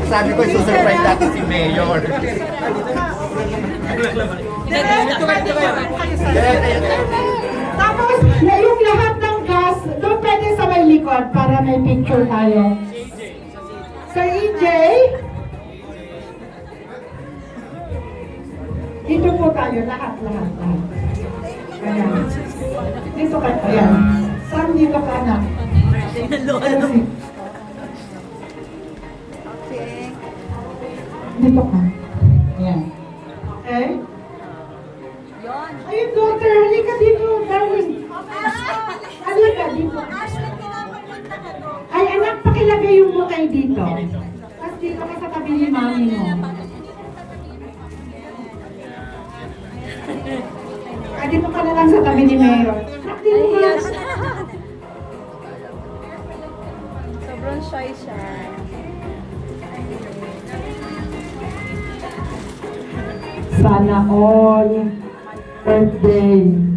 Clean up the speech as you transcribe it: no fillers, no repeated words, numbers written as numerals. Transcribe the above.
Sabi ko, susurprise natin si Mayor. Tapos, yung lahat ng gas, doon pwede sa may likod para may picture tayo. Sir EJ, dito po tayo, lahat. Ayan. Dito ka, ayan. Sam, dito ka na. Dito ka. Ayan. Okay? Ayun, daughter, halika dito, darling. Halika dito. Ay, anak, pakilagay yung bukay dito. Tapos dito ka sa tabi ni mami mo. Ah, dito ka na lang sa tabi ni Mayor. Anak, dito ka. Sobrang shy siya. Sana all birthday